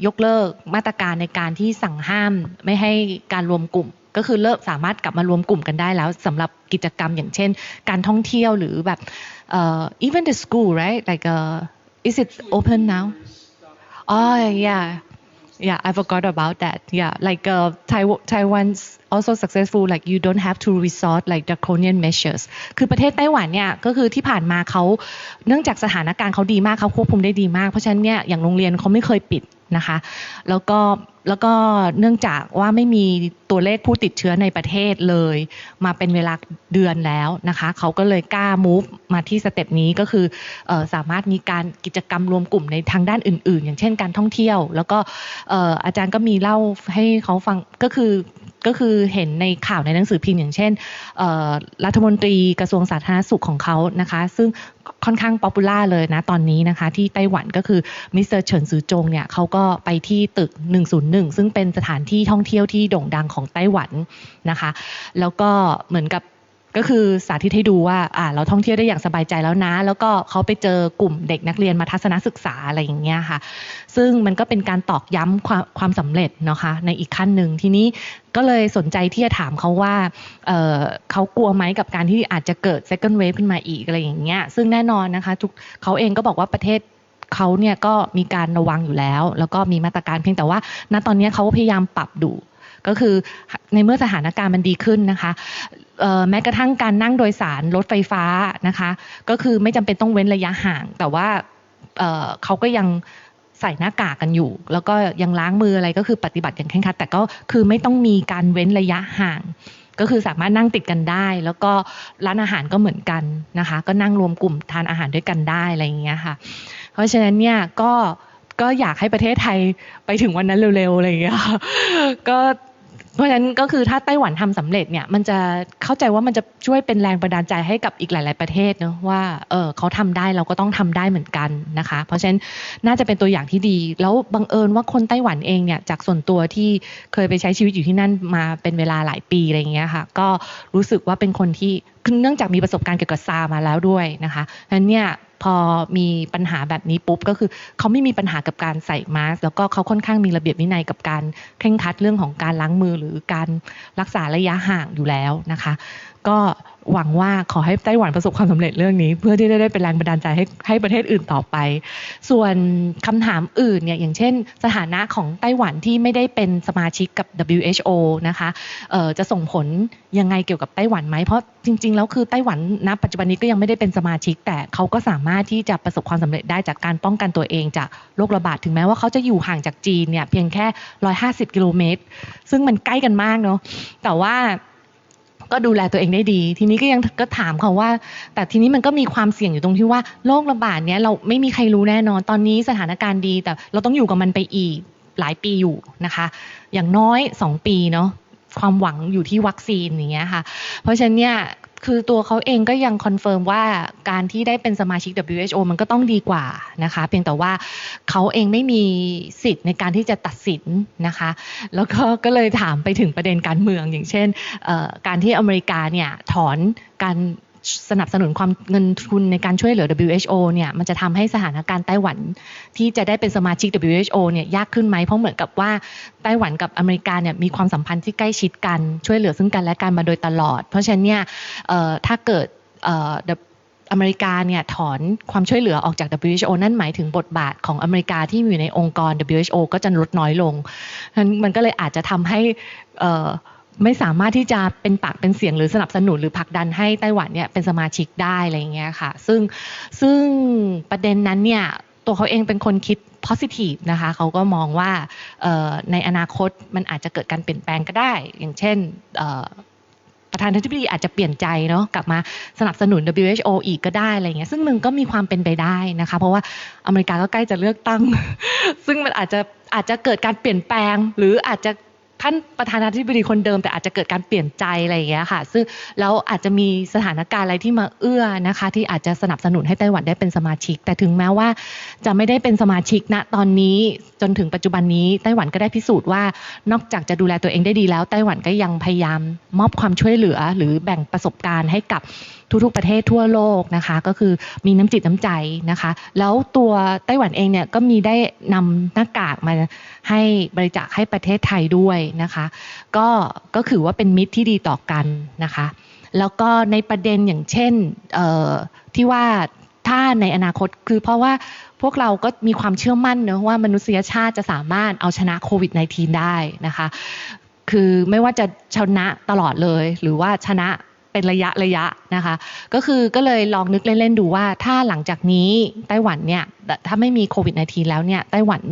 ยกเลิกมาตรการในการที่สั่งห้ามไม่ให้การรวมกลุ่มก็คือเลิกสามารถกลับมารวมกลุ่มกันได้แล้วสำหรับกิจกรรมอย่างเช่นการท่องเที่ยวหรือแบบeven the school right like is it open now? Oh yeah, I forgot about that. Yeah, like Taiwan's also successful. Like you don't have to resort like draconian measures. คือประเทศไต้หวันเนี่ยก็คือที่ผ่านมาเขาเนื่องจากสถานการณ์เขาดีมากเขาควบคุมได้ดีมากเพราะฉะนั้นเนี่ยอย่างโรงเรียนเขาไม่เคยปิดนะคะแล้วก็เนื่องจากว่าไม่มีตัวเลขผู้ติดเชื้อในประเทศเลยมาเป็นเวลาเดือนแล้วนะคะเขาก็เลยกล้า move มาที่สเต็ปนี้ก็คือสามารถมีการกิจกรรมรวมกลุ่มในทางด้านอื่นๆอย่างเช่นการท่องเที่ยวแล้วก็อาจารย์ก็มีเล่าให้เขาฟังก็คือเห็นในข่าวในหนังสือพิมพ์อย่างเช่นรัฐมนตรีกระทรวงสาธารณสุขของเขานะคะซึ่งค่อนข้างป๊อปปูล่าเลยนะตอนนี้นะคะที่ไต้หวันก็คือมิสเตอร์เฉินซือจงเนี่ยเขาก็ไปที่ตึก101ซึ่งเป็นสถานที่ท่องเที่ยวที่โด่งดังของไต้หวันนะคะแล้วก็เหมือนกับก็คือสาธิตให้ดูว่าเราท่องเที่ยวได้อย่างสบายใจแล้วนะแล้วก็เขาไปเจอกลุ่มเด็กนักเรียนมาทัศนศึกษาอะไรอย่างเงี้ยค่ะซึ่งมันก็เป็นการตอกย้ำความสำเร็จนะคะในอีกขั้นหนึ่งทีนี้ก็เลยสนใจที่จะถามเขาว่าเขากลัวไหมกับการที่อาจจะเกิด second wave ขึ้นมาอีกอะไรอย่างเงี้ยซึ่งแน่นอนนะคะเขาเองก็บอกว่าประเทศเขาเนี่ยก็มีการระวังอยู่แล้วแล้วก็มีมาตรการเพียงแต่ว่าณตอนนี้เขาพยายามปรับดูก็คือในเมื่อสถานการณ์มันดีขึ้นนะคะแม้กระทั่งการนั่งโดยสารรถไฟฟ้านะคะก็คือไม่จำเป็นต้องเว้นระยะห่างแต่ว่าเขาก็ยังใส่หน้ากากกันอยู่แล้วก็ยังล้างมืออะไรก็คือปฏิบัติอย่างเคร่งครัดแต่ก็คือไม่ต้องมีการเว้นระยะห่างก็คือสามารถนั่งติดกันได้แล้วก็ร้านอาหารก็เหมือนกันนะคะก็นั่งรวมกลุ่มทานอาหารด้วยกันได้อะไรอย่างเงี้ยค่ะเพราะฉะนั้นเนี่ยก็อยากให้ประเทศไทยไปถึงวันนั้นเร็วๆอะไรอย่างเงี้ยก็เพราะฉะนั้นก็คือถ้าไต้หวันทำสำเร็จเนี่ยมันจะเข้าใจว่ามันจะช่วยเป็นแรงบันดาลใจให้กับอีกหลายๆประเทศเนอะว่าเขาทำได้เราก็ต้องทำได้เหมือนกันนะคะเพราะฉะนั้นน่าจะเป็นตัวอย่างที่ดีแล้วบังเอิญว่าคนไต้หวันเองเนี่ยจากส่วนตัวที่เคยไปใช้ชีวิตอยู่ที่นั่นมาเป็นเวลาหลายปีอะไรอย่างเงี้ยค่ะก็รู้สึกว่าเป็นคนที่เนื่องจากมีประสบการณ์เกี่ยวกับซามาแล้วด้วยนะคะเพราะฉะนั้นเนี่ยพอมีปัญหาแบบนี้ปุ๊บก็คือเขาไม่มีปัญหากับการใส่มาสก์แล้วก็เขาค่อนข้างมีระเบียบวินัยกับการเคร่งครัดเรื่องของการล้างมือหรือการรักษาระยะห่างอยู่แล้วนะคะ ก็หวังว่าขอให้ไต้หวันประสบความสำเร็จเรื่องนี้เพื่อที่จะได้เป็นแรงบันดาลใจให้ประเทศอื่นต่อไปส่วนคำถามอื่นเนี่ยอย่างเช่นสถานะของไต้หวันที่ไม่ได้เป็นสมาชิกกับ WHO นะคะจะส่งผลยังไงเกี่ยวกับไต้หวันไหมเพราะจริงๆแล้วคือไต้หวันณปัจจุบันนี้ก็ยังไม่ได้เป็นสมาชิกแต่เขาก็สามารถที่จะประสบความสำเร็จได้จากการป้องกันตัวเองจากโรคระบาดถึงแม้ว่าเขาจะอยู่ห่างจากจีนเนี่ยเพียงแค่150 กิโลเมตรซึ่งมันใกล้กันมากเนาะแต่ว่าก็ดูแลตัวเองได้ดีทีนี้ก็ถามเขาว่าแต่ทีนี้มันก็มีความเสี่ยงอยู่ตรงที่ว่าโรคระบาดเนี้ยเราไม่มีใครรู้แน่นอนตอนนี้สถานการณ์ดีแต่เราต้องอยู่กับมันไปอีกหลายปีอยู่นะคะอย่างน้อย2 ปีเนาะความหวังอยู่ที่วัคซีนอย่างเงี้ยค่ะเพราะฉะนั้นเนี่ยคือตัวเขาเองก็ยังคอนเฟิร์มว่าการที่ได้เป็นสมาชิก WHO มันก็ต้องดีกว่านะคะเพียงแต่ว่าเขาเองไม่มีสิทธิ์ในการที่จะตัดสินนะคะแล้วก็เลยถามไปถึงประเด็นการเมืองอย่างเช่นการที่อเมริกาเนี่ยถอนการสนับสนุนความเงินทุนในการช่วยเหลือ WHO เนี่ยมันจะทำให้สถานการณ์ไต้หวันที่จะได้เป็นสมาชิก WHO เนี่ยยากขึ้นไหมเพราะเหมือนกับว่าไต้หวันกับอเมริกาเนี่ยมีความสัมพันธ์ที่ใกล้ชิดกันช่วยเหลือซึ่งกันและกันมาโดยตลอดเพราะฉะนั้นเนี่ยถ้าเกิดอเมริกาเนี่ยถอนความช่วยเหลือออกจาก WHO นั่นหมายถึงบทบาทของอเมริกาที่อยู่ในองค์กร WHO ก็จะลดน้อยลงมันก็เลยอาจจะทำให้ไม่สามารถที่จะเป็นปากเป็นเสียงหรือสนับสนุนหรือผลักดันให้ไต้หวันเนี่ยเป็นสมาชิกได้อะไรอย่างเงี้ยค่ะซึ่งประเด็นนั้นเนี่ยตัวเขาเองเป็นคนคิด positive นะคะเขาก็มองว่าในอนาคตมันอาจจะเกิดการเปลี่ยนแปลงก็ได้อย่างเช่นประธานาธิบดีอาจจะเปลี่ยนใจเนาะกลับมาสนับสนุน WHO อีกก็ได้อะไรเงี้ยซึ่งมันก็มีความเป็นไปได้นะคะเพราะว่าอเมริกาก็ใกล้จะเลือกตั้ง ซึ่งมันอาจจะเกิดการเปลี่ยนแปลงหรืออาจจะท่านประธานาธิบดีคนเดิมแต่อาจจะเกิดการเปลี่ยนใจอะไรอย่างเงี้ยค่ะซึ่งแล้วอาจจะมีสถานการณ์อะไรที่มาเอื้อนะคะที่อาจจะสนับสนุนให้ไต้หวันได้เป็นสมาชิกแต่ถึงแม้ว่าจะไม่ได้เป็นสมาชิกณตอนนี้จนถึงปัจจุบันนี้ไต้หวันก็ได้พิสูจน์ว่านอกจากจะดูแลตัวเองได้ดีแล้วไต้หวันก็ยังพยายามมอบความช่วยเหลือหรือแบ่งประสบการณ์ให้กับทุกๆประเทศทั่วโลกนะคะก็คือมีน้ำจิตน้ำใจนะคะแล้วตัวไต้หวันเองเนี่ยก็มีได้นำหน้ากากมาให้บริจาคให้ประเทศไทยด้วยนะคะก็ถือว่าเป็นมิตรที่ดีต่อกันนะคะแล้วก็ในประเด็นอย่างเช่นที่ว่าถ้าในอนาคตคือเพราะว่าพวกเราก็มีความเชื่อมั่นเนอะว่ามนุษยชาติจะสามารถเอาชนะโควิด -19 ได้นะคะคือไม่ว่าจะชนะตลอดเลยหรือว่าชนะเป็นระยะนะคะก็เลยลองนึกเล่นๆดูว่าถ้าหลังจากนี้ไต้หวันเนี่ยถ้าไม่มีโควิด -19 แล้วเนี่ยไต้หวัน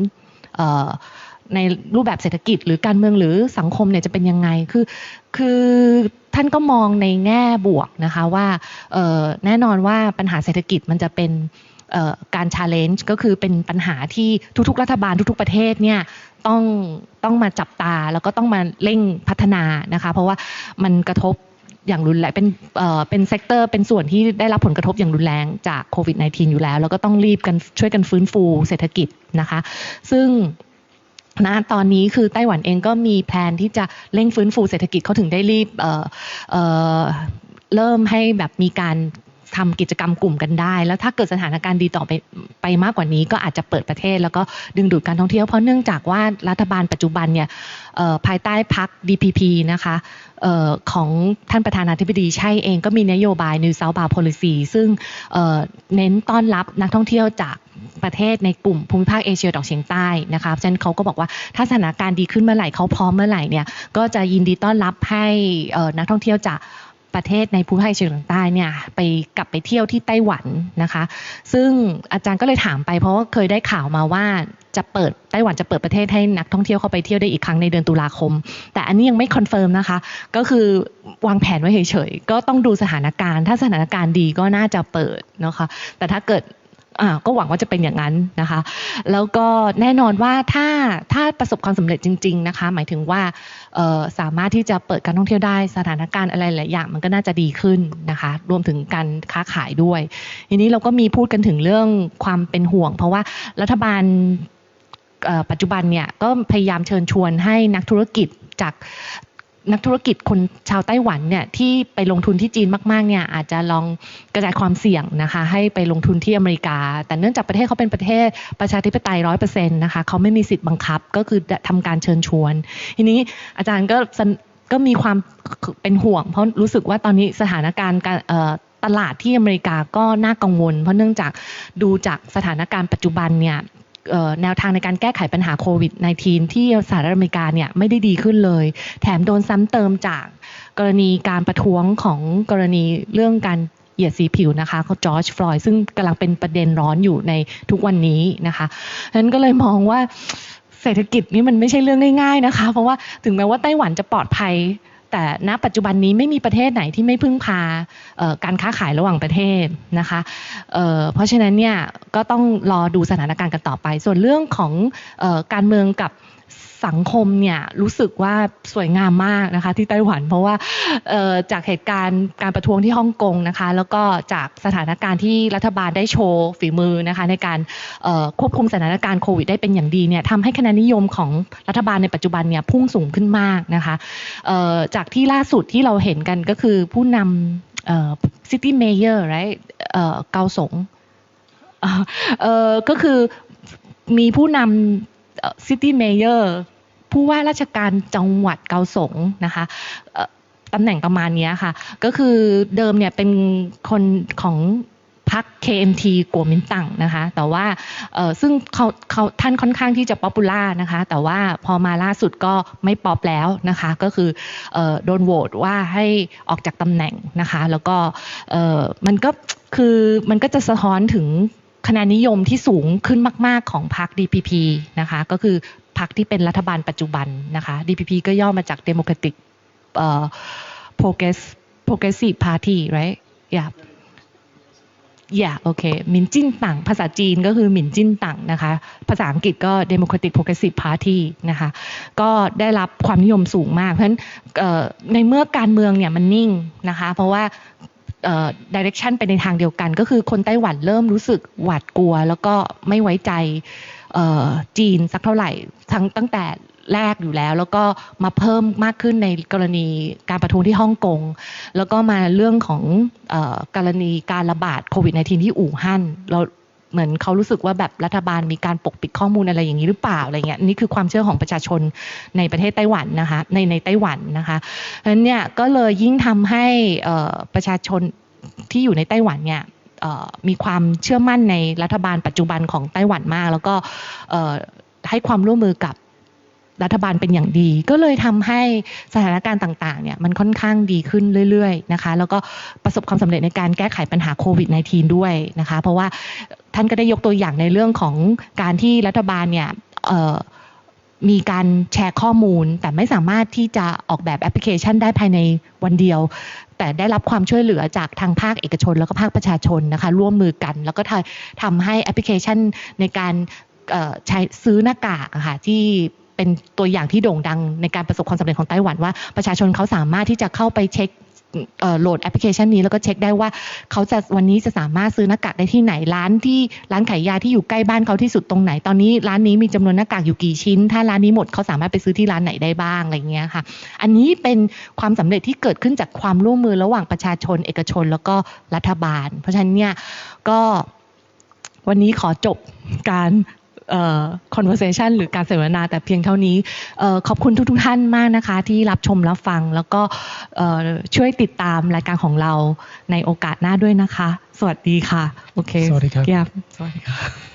ในรูปแบบเศรษฐกิจหรือการเมืองหรือสังคมเนี่ยจะเป็นยังไงคือท่านก็มองในแง่บวกนะคะว่าแน่นอนว่าปัญหาเศรษฐกิจมันจะเป็นการ challenge ก็คือเป็นปัญหาที่ทุกๆรัฐบาลทุกๆประเทศเนี่ยต้องมาจับตาแล้วก็ต้องมาเร่งพัฒนานะคะเพราะว่ามันกระทบอย่างรุนแรงเป็นเซกเตอร์เป็นส่วนที่ได้รับผลกระทบอย่างรุนแรงจากโควิด -19 อยู่แล้วก็ต้องรีบกันช่วยกันฟื้นฟูเศรษฐกิจนะคะซึ่งณตอนนี้คือไต้หวันเองก็มีแพลนที่จะเร่งฟื้นฟูเศรษฐกิจเขาถึงได้รีบเริ่มให้แบบมีการทำกิจกรรมกลุ่มกันได้แล้วถ้าเกิดสถานการณ์ดีต่อไปมากกว่านี้ก็อาจจะเปิดประเทศแล้วก็ดึงดูดการท่องเที่ยวเพราะเนื่องจากว่ารัฐบาลปัจจุบันเนี่ยภายใต้พรรค DPP นะคะของท่านประธานาธิบดีใช่เองก็มีนโยบาย New Southbound Policy ซึ่งเน้นต้อนรับนักท่องเที่ยวจากประเทศในกลุ่มภูมิภาคเอเชียตะวันออกเฉียงใต้นะคะฉะนั้นเขาก็บอกว่าถ้าสถานการณ์ดีขึ้นเมื่อไหร่เขาพร้อมเมื่อไหร่เนี่ยก็จะยินดีต้อนรับให้นักท่องเที่ยวจากประเทศในภูมิภาคเอเชียตะวันออกเฉียงใต้เนี่ยกลับไปเที่ยวที่ไต้หวันนะคะซึ่งอาจารย์ก็เลยถามไปเพราะว่าเคยได้ข่าวมาว่าไต้หวันจะเปิดประเทศให้นักท่องเที่ยวเข้าไปเที่ยวได้อีกครั้งในเดือนตุลาคมแต่อันนี้ยังไม่คอนเฟิร์มนะคะก็คือวางแผนไว้เฉยๆก็ต้องดูสถานการณ์ถ้าสถานการณ์ดีก็น่าจะเปิดนะคะแต่ถ้าเกิดก็หวังว่าจะเป็นอย่างนั้นนะคะแล้วก็แน่นอนว่าถ้าประสบความสำเร็จจริงๆนะคะหมายถึงว่าสามารถที่จะเปิดการท่องเที่ยวได้สถานการณ์อะไรหลายอย่างมันก็น่าจะดีขึ้นนะคะรวมถึงการค้าขายด้วยทีนี้เราก็มีพูดกันถึงเรื่องความเป็นห่วงเพราะว่ารัฐบาลปัจจุบันเนี่ยก็พยายามเชิญชวนให้นักธุรกิจคนชาวไต้หวันเนี่ยที่ไปลงทุนที่จีนมากๆเนี่ยอาจจะลองกระจายความเสี่ยงนะคะให้ไปลงทุนที่อเมริกาแต่เนื่องจากประเทศเขาเป็นประเทศประชาธิปไตย 100% นะคะเขาไม่มีสิทธิ์บังคับก็คือทำการเชิญชวนทีนี้อาจารย์ ก็มีความเป็นห่วงเพราะรู้สึกว่าตอนนี้สถานการณ์การตลาดที่อเมริกาก็น่ากังวลเพราะเนื่องจากดูจากสถานการณ์ปัจจุบันเนี่ยแนวทางในการแก้ไขปัญหาโควิด -19 ที่สหรัฐอเมริกาเนี่ยไม่ได้ดีขึ้นเลยแถมโดนซ้ำเติมจากกรณีการประท้วงของกรณีเรื่องการเหยียดสีผิวนะคะเขาจอร์จฟลอยด์ซึ่งกำลังเป็นประเด็นร้อนอยู่ในทุกวันนี้นะคะฉะนั้นก็เลยมองว่าเศรษฐกิจนี่มันไม่ใช่เรื่องง่ายๆนะคะเพราะว่าถึงแม้ว่าไต้หวันจะปลอดภัยแต่ณปัจจุบันนี้ไม่มีประเทศไหนที่ไม่พึ่งพาการค้าขายระหว่างประเทศนะคะเพราะฉะนั้นเนี่ยก็ต้องรอดูสถานการณ์กันต่อไปส่วนเรื่องของการเมืองกับสังคมเนี่ยรู้สึกว่าสวยงามมากนะคะที่ไต้หวันเพราะว่าจากเหตุการณ์การประท้วงที่ฮ่องกงนะคะแล้วก็จากสถานการณ์ที่รัฐบาลได้โชว์ฝีมือนะคะในการควบคุมสถานการณ์โควิดได้เป็นอย่างดีเนี่ยทำให้คะแนนนิยมของรัฐบาลในปัจจุบันเนี่ยพุ่งสูงขึ้นมากนะคะจากที่ล่าสุดที่เราเห็นกันก็คือผู้นำCity Mayor right เกาสงก็คือมีผู้นำCity Mayor ผู้ว่าราชการจังหวัดเกาสงนะคะตำแหน่งประมาณนี้ค่ะก็คือเดิมเนี่ยเป็นคนของพรรค KMT กัวมินตั๋งนะคะแต่ว่าซึ่งท่านค่อนข้างที่จะป๊อปปูล่านะคะแต่ว่าพอมาล่าสุดก็ไม่ป๊อปแล้วนะคะก็คือโดนโหวตว่าให้ออกจากตำแหน่งนะคะแล้วก็มันก็จะสะท้อนถึงคะแนนนิยมที่สูงขึ้นมากๆของพรรค DPP นะคะก็คือพรรคที่เป็นรัฐบาลปัจจุบันนะคะ DPP ก็ย่อมาจาก Democratic Progressive Party right yeah โอเคหมินจิ้นตั๋งภาษาจีนก็คือหมินจิ้นตั๋งนะคะภาษาอังกฤษก็ Democratic Progressive Party นะคะก็ได้รับความนิยมสูงมากเพราะฉะนั้นในเมื่อการเมืองเนี่ยมันนิ่งนะคะเพราะว่าdirection ไปในทางเดียวกันก็คือคนไต้หวันเริ่มรู้สึกหวาดกลัวแล้วก็ไม่ไว้ใจจีนสักเท่าไหร่ตั้งแต่แรกอยู่แล้วก็มาเพิ่มมากขึ้นในกรณีการประท้วงที่ฮ่องกงแล้วก็มาเรื่องของกรณีการระบาดโควิด -19 ที่อู่ฮั่นเราเหมือนเขารู้สึกว่าแบบรัฐบาลมีการปกปิดข้อมูลอะไรอย่างนี้หรือเปล่าอะไรเงี้ยนี่คือความเชื่อของประชาชนในประเทศไต้หวันนะคะในไต้หวันนะคะเพราะฉะนั้นเนี่ยก็เลยยิ่งทำให้ประชาชนที่อยู่ในไต้หวันเนี่ยมีความเชื่อมั่นในรัฐบาลปัจจุบันของไต้หวันมากแล้วก็ให้ความร่วมมือกับรัฐบาลเป็นอย่างดีก็เลยทำให้สถานการณ์ต่างๆเนี่ยมันค่อนข้างดีขึ้นเรื่อยๆนะคะแล้วก็ประสบความสำเร็จในการแก้ไขปัญหาโควิด -19 ด้วยนะคะเพราะว่าท่านก็ได้ยกตัวอย่างในเรื่องของการที่รัฐบาลเนี่ยมีการแชร์ข้อมูลแต่ไม่สามารถที่จะออกแบบแอปพลิเคชันได้ภายในวันเดียวแต่ได้รับความช่วยเหลือจากทางภาคเอกชนแล้วก็ภาคประชาชนนะคะร่วมมือกันแล้วก็ทำให้แอปพลิเคชันในการใช้ซื้อหน้ากากค่ะที่เป็นตัวอย่างที่โด่งดังในการประสบความสำเร็จของไต้หวันว่าประชาชนเขาสามารถที่จะเข้าไปเช็คโหลดแอปพลิเคชันนี้แล้วก็เช็คได้ว่าเขาจะวันนี้จะสามารถซื้อหน้ากากได้ที่ไหนร้านขายยาที่อยู่ใกล้บ้านเขาที่สุดตรงไหนตอนนี้ร้านนี้มีจำนวนหน้ากากอยู่กี่ชิ้นถ้าร้านนี้หมดเขาสามารถไปซื้อที่ร้านไหนได้บ้างอะไรเงี้ยค่ะอันนี้เป็นความสำเร็จที่เกิดขึ้นจากความร่วมมือระหว่างประชาชนเอกชนแล้วก็รัฐบาลเพราะฉะนั้นเนี่ยก็วันนี้ขอจบการconversation หรือการเสวนาแต่เพียงเท่านี้ขอบคุณทุกท่านมากนะคะที่รับชมรับฟังแล้วก็ช่วยติดตามรายการของเราในโอกาสหน้าด้วยนะคะสวัสดีค่ะโอเคสวัสดีครับสวัสดีค่ะ